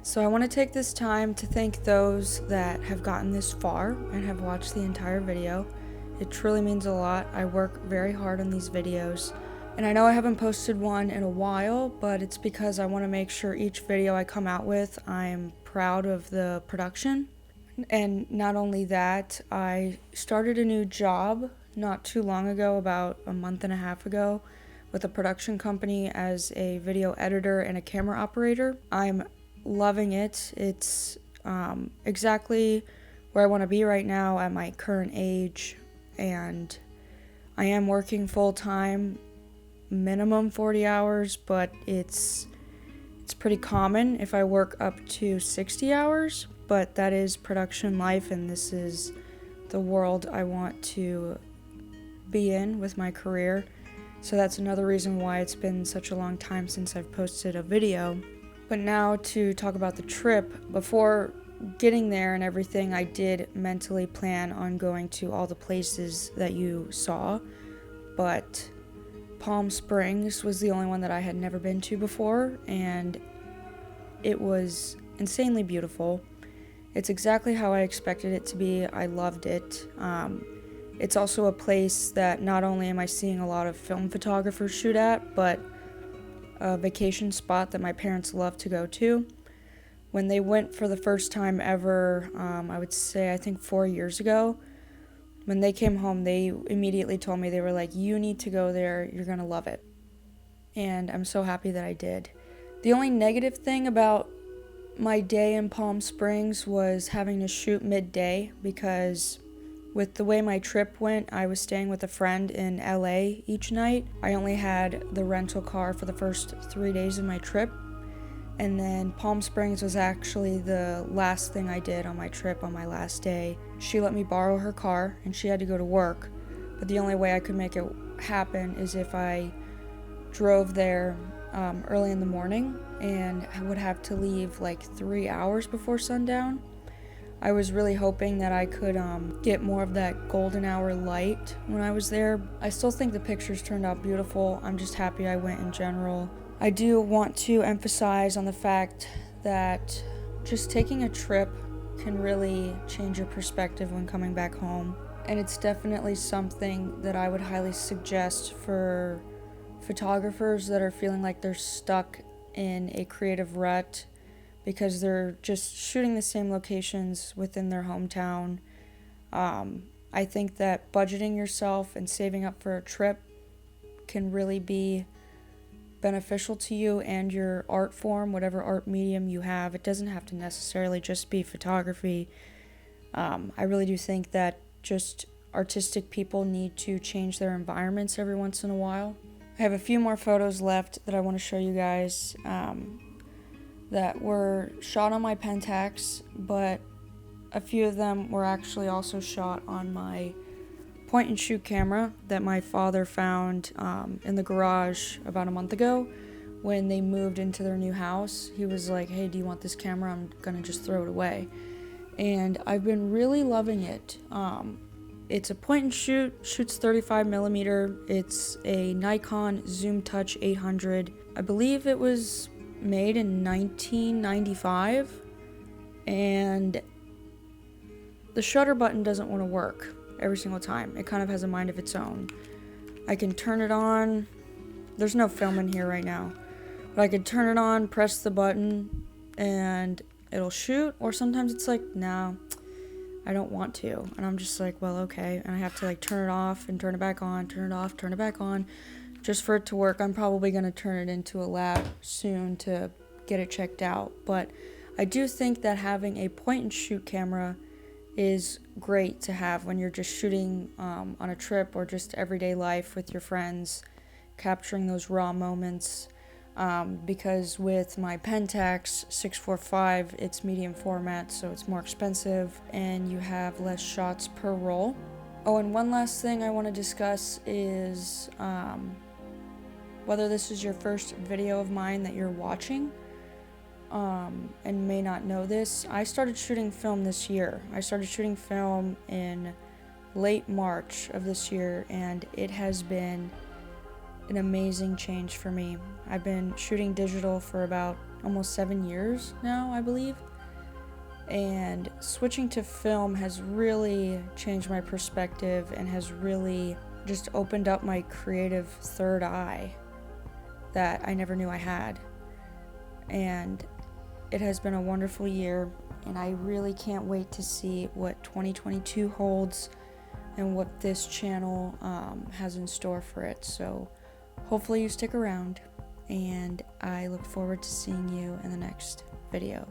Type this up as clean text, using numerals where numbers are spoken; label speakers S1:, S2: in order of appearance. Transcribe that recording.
S1: So I want to take this time to thank those that have gotten this far and have watched the entire video. It truly means a lot. I work very hard on these videos. And I know I haven't posted one in a while, but it's because I want to make sure each video I come out with, I'm proud of the production. And not only that, I started a new job not too long ago, about a month and a half ago, with a production company as a video editor and a camera operator. I'm loving it. It's exactly where I want to be right now at my current age, and I am working full-time, minimum 40 hours, but it's pretty common if I work up to 60 hours, but that is production life, and this is the world I want to be in with my career. So that's another reason why it's been such a long time since I've posted a video. But now to talk about the trip. Before getting there and everything, I did mentally plan on going to all the places that you saw, but Palm Springs was the only one that I had never been to before, and it was insanely beautiful. It's exactly how I expected it to be. I loved it. It's also a place that not only am I seeing a lot of film photographers shoot at, but a vacation spot that my parents love to go to. When they went for the first time ever, I would say I think 4 years ago, when they came home, they immediately told me, they were like, you need to go there, you're gonna love it. And I'm so happy that I did. The only negative thing about my day in Palm Springs was having to shoot midday, because with the way my trip went, I was staying with a friend in LA each night. I only had the rental car for the first 3 days of my trip, and then Palm Springs was actually the last thing I did on my trip on my last day. She let me borrow her car, and she had to go to work, but the only way I could make it happen is if I drove there early in the morning, and I would have to leave like 3 hours before sundown. I was really hoping that I could get more of that golden hour light when I was there. I still think the pictures turned out beautiful. I'm just happy I went in general. I do want to emphasize on the fact that just taking a trip can really change your perspective when coming back home. And it's definitely something that I would highly suggest for photographers that are feeling like they're stuck in a creative rut because they're just shooting the same locations within their hometown. I think that budgeting yourself and saving up for a trip can really be beneficial to you and your art form, whatever art medium you have. It doesn't have to necessarily just be photography. I really do think that just artistic people need to change their environments every once in a while. I have a few more photos left that I want to show you guys that were shot on my Pentax, but a few of them were actually also shot on my point and shoot camera that my father found in the garage about a month ago when they moved into their new house. He was like, hey, do you want this camera? I'm gonna just throw it away. And I've been really loving it. It's a point and shoot, shoots 35mm. It's a Nikon Zoom Touch 800. I believe it was made in 1995, and the shutter button doesn't want to work every single time. It kind of has a mind of its own. I can turn it on. There's no film in here right now, but I can turn it on, press the button, and it'll shoot. Or sometimes it's like, no, I don't want to, and I'm just like, well, okay, and I have to like turn it off and turn it back on, turn it off, turn it back on, just for it to work. I'm probably going to turn it into a lab soon to get it checked out, but I do think that having a point and shoot camera is great to have when you're just shooting on a trip or just everyday life with your friends, capturing those raw moments, because with my Pentax 645, it's medium format, so it's more expensive and you have less shots per roll. Oh, and one last thing I want to discuss is whether this is your first video of mine that you're watching and may not know this. I started shooting film this year. I started shooting film in late March of this year, and it has been an amazing change for me. I've been shooting digital for about almost 7 years now, I believe. And switching to film has really changed my perspective and has really just opened up my creative third eye that I never knew I had. And it has been a wonderful year, and I really can't wait to see what 2022 holds and what this channel has in store for it. So hopefully you stick around, and I look forward to seeing you in the next video.